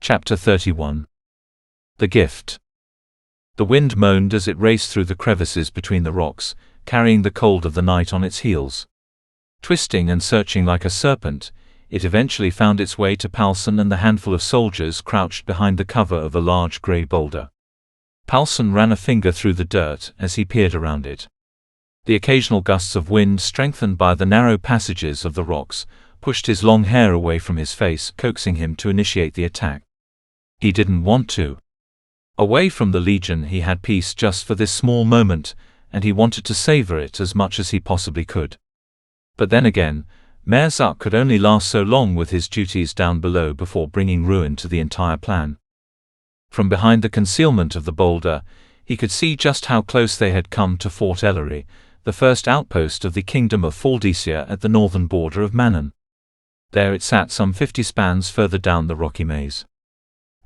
Chapter 31. The Gift. The wind moaned as it raced through the crevices between the rocks, carrying the cold of the night on its heels. Twisting and searching like a serpent, it eventually found its way to Palson and the handful of soldiers crouched behind the cover of a large grey boulder. Palson ran a finger through the dirt as he peered around it. The occasional gusts of wind, strengthened by the narrow passages of the rocks, pushed his long hair away from his face, coaxing him to initiate the attack. He didn't want to. Away from the Legion, he had peace just for this small moment, and he wanted to savor it as much as he possibly could. But then again, Mayor Zuck could only last so long with his duties down below before bringing ruin to the entire plan. From behind the concealment of the boulder, he could see just how close they had come to Fort Ellery, the first outpost of the Kingdom of Faldesia at the northern border of Manon. There it sat some 50 spans further down the rocky maze.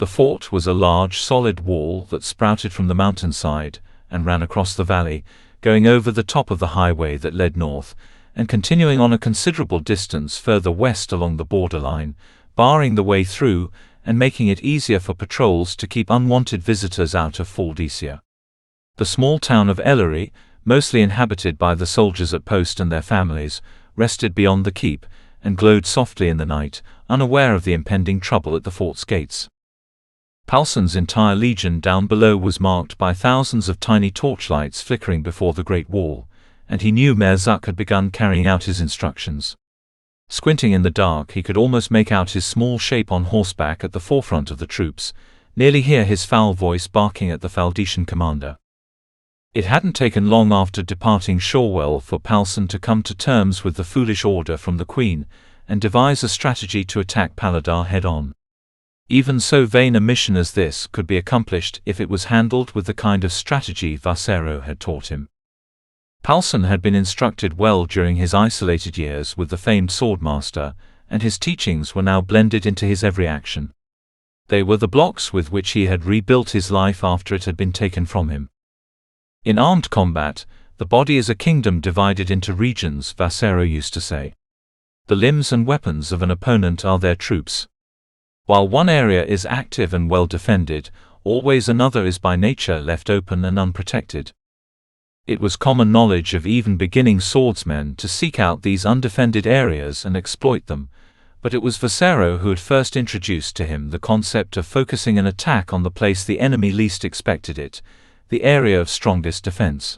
The fort was a large, solid wall that sprouted from the mountainside and ran across the valley, going over the top of the highway that led north, and continuing on a considerable distance further west along the borderline, barring the way through and making it easier for patrols to keep unwanted visitors out of Faldesia. The small town of Ellery, mostly inhabited by the soldiers at post and their families, rested beyond the keep and glowed softly in the night, unaware of the impending trouble at the fort's gates. Palson's entire legion down below was marked by thousands of tiny torchlights flickering before the great wall, and he knew Mayor Zuck had begun carrying out his instructions. Squinting in the dark, he could almost make out his small shape on horseback at the forefront of the troops, nearly hear his foul voice barking at the Faldesian commander. It hadn't taken long after departing Shorewell for Palson to come to terms with the foolish order from the Queen and devise a strategy to attack Paladar head-on. Even so vain a mission as this could be accomplished if it was handled with the kind of strategy Vasero had taught him. Palson had been instructed well during his isolated years with the famed swordmaster, and his teachings were now blended into his every action. They were the blocks with which he had rebuilt his life after it had been taken from him. In armed combat, the body is a kingdom divided into regions, Vasero used to say. The limbs and weapons of an opponent are their troops. While one area is active and well defended, always another is by nature left open and unprotected. It was common knowledge of even beginning swordsmen to seek out these undefended areas and exploit them, but it was Vasero who had first introduced to him the concept of focusing an attack on the place the enemy least expected it, the area of strongest defense.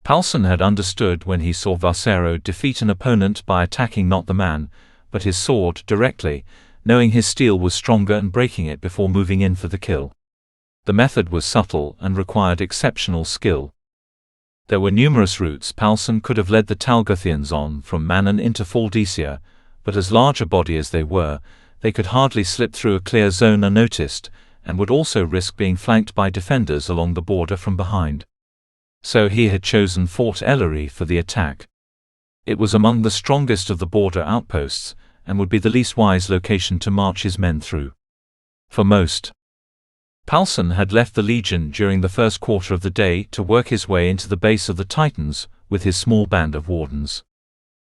Palson had understood when he saw Vasero defeat an opponent by attacking not the man, but his sword directly, knowing his steel was stronger and breaking it before moving in for the kill. The method was subtle and required exceptional skill. There were numerous routes Palson could have led the Talgothians on from Manon into Faldesia, but as large a body as they were, they could hardly slip through a clear zone unnoticed, and would also risk being flanked by defenders along the border from behind. So he had chosen Fort Ellery for the attack. It was among the strongest of the border outposts, and would be the least wise location to march his men through. For most. Palson had left the Legion during the first quarter of the day to work his way into the base of the Titans with his small band of wardens.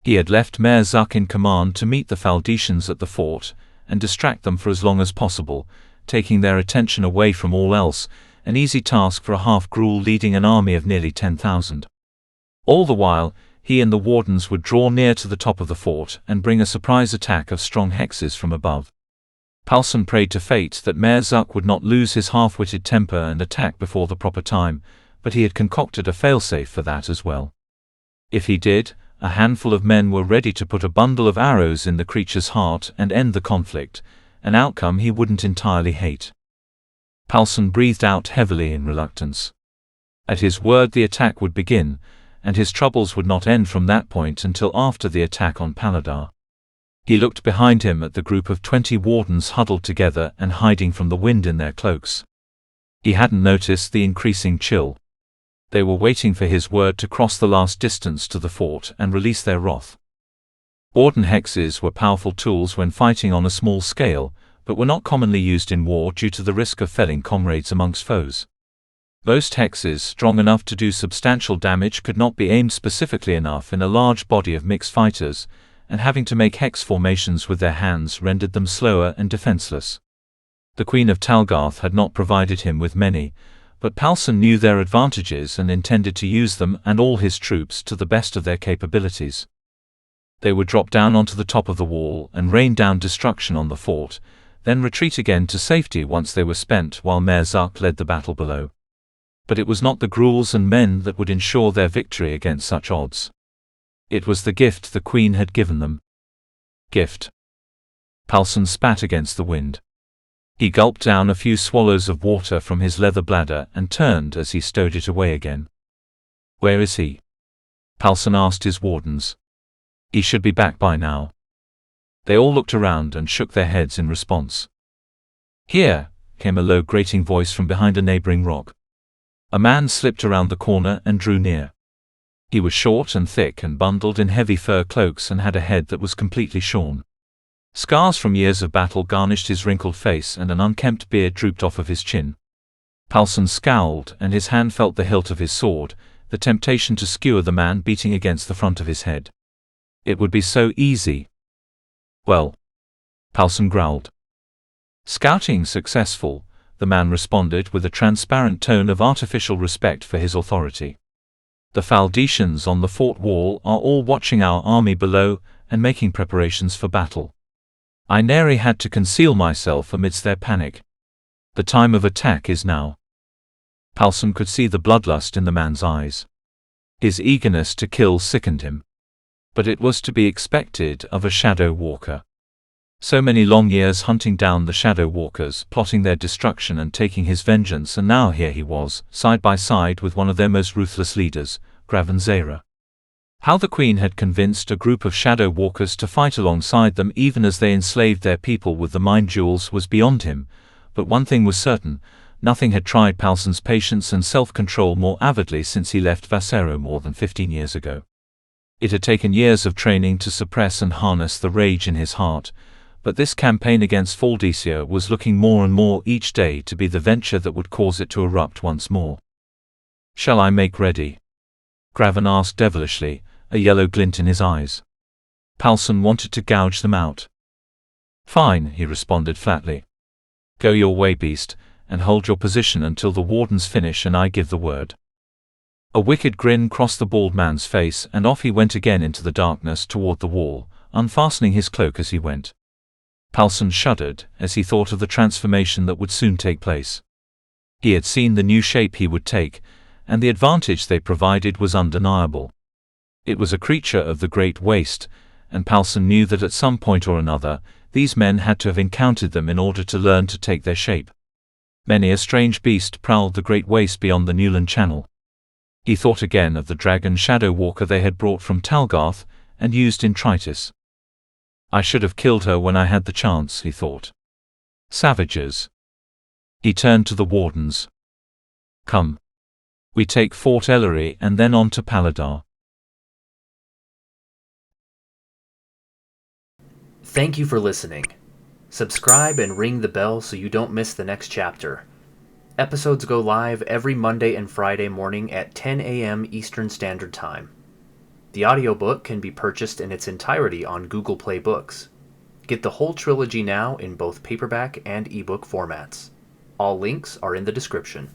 He had left Mayor Zuck in command to meet the Faldesians at the fort and distract them for as long as possible, taking their attention away from all else, an easy task for a half-gruel leading an army of nearly 10,000. All the while, he and the wardens would draw near to the top of the fort and bring a surprise attack of strong hexes from above. Palson prayed to fate that Mayor Zuck would not lose his half-witted temper and attack before the proper time, but he had concocted a failsafe for that as well. If he did, a handful of men were ready to put a bundle of arrows in the creature's heart and end the conflict, an outcome he wouldn't entirely hate. Palson breathed out heavily in reluctance. At his word the attack would begin, and his troubles would not end from that point until after the attack on Paladar. He looked behind him at the group of 20 wardens huddled together and hiding from the wind in their cloaks. He hadn't noticed the increasing chill. They were waiting for his word to cross the last distance to the fort and release their wrath. Warden hexes were powerful tools when fighting on a small scale, but were not commonly used in war due to the risk of felling comrades amongst foes. Most hexes strong enough to do substantial damage could not be aimed specifically enough in a large body of mixed fighters, and having to make hex formations with their hands rendered them slower and defenseless. The Queen of Talgarth had not provided him with many, but Palson knew their advantages and intended to use them and all his troops to the best of their capabilities. They would drop down onto the top of the wall and rain down destruction on the fort, then retreat again to safety once they were spent while Mayor Zuck led the battle below. But it was not the gruels and men that would ensure their victory against such odds. It was the gift the Queen had given them. Gift. Palson spat against the wind. He gulped down a few swallows of water from his leather bladder and turned as he stowed it away again. "Where is he?" Palson asked his wardens. "He should be back by now." They all looked around and shook their heads in response. "Here," came a low grating voice from behind a neighboring rock. A man slipped around the corner and drew near. He was short and thick and bundled in heavy fur cloaks and had a head that was completely shorn. Scars from years of battle garnished his wrinkled face and an unkempt beard drooped off of his chin. Palson scowled and his hand felt the hilt of his sword, the temptation to skewer the man beating against the front of his head. It would be so easy. "Well," Palson growled. "Scouting successful," the man responded with a transparent tone of artificial respect for his authority. "The Faldetians on the fort wall are all watching our army below and making preparations for battle. I nary had to conceal myself amidst their panic. The time of attack is now." Palson could see the bloodlust in the man's eyes. His eagerness to kill sickened him. But it was to be expected of a shadow walker. So many long years hunting down the shadow walkers, plotting their destruction and taking his vengeance, and now here he was, side by side with one of their most ruthless leaders, Gravenzaira. How the Queen had convinced a group of shadow walkers to fight alongside them even as they enslaved their people with the mind jewels was beyond him, but one thing was certain: nothing had tried Palson's patience and self-control more avidly since he left Vassero more than 15 years ago. It had taken years of training to suppress and harness the rage in his heart, but this campaign against Faldesia was looking more and more each day to be the venture that would cause it to erupt once more. "Shall I make ready?" Graven asked devilishly, a yellow glint in his eyes. Palson wanted to gouge them out. "Fine," he responded flatly. "Go your way, beast, and hold your position until the wardens finish and I give the word." A wicked grin crossed the bald man's face and off he went again into the darkness toward the wall, unfastening his cloak as he went. Palson shuddered as he thought of the transformation that would soon take place. He had seen the new shape he would take, and the advantage they provided was undeniable. It was a creature of the Great Waste, and Palson knew that at some point or another, these men had to have encountered them in order to learn to take their shape. Many a strange beast prowled the Great Waste beyond the Newland Channel. He thought again of the dragon Shadow Walker they had brought from Talgarth and used in Tritus. "I should have killed her when I had the chance," he thought. "Savages." He turned to the wardens. "Come. We take Fort Ellery and then on to Paladar." Thank you for listening. Subscribe and ring the bell so you don't miss the next chapter. Episodes go live every Monday and Friday morning at 10 a.m. Eastern Standard Time. The audiobook can be purchased in its entirety on Google Play Books. Get the whole trilogy now in both paperback and ebook formats. All links are in the description.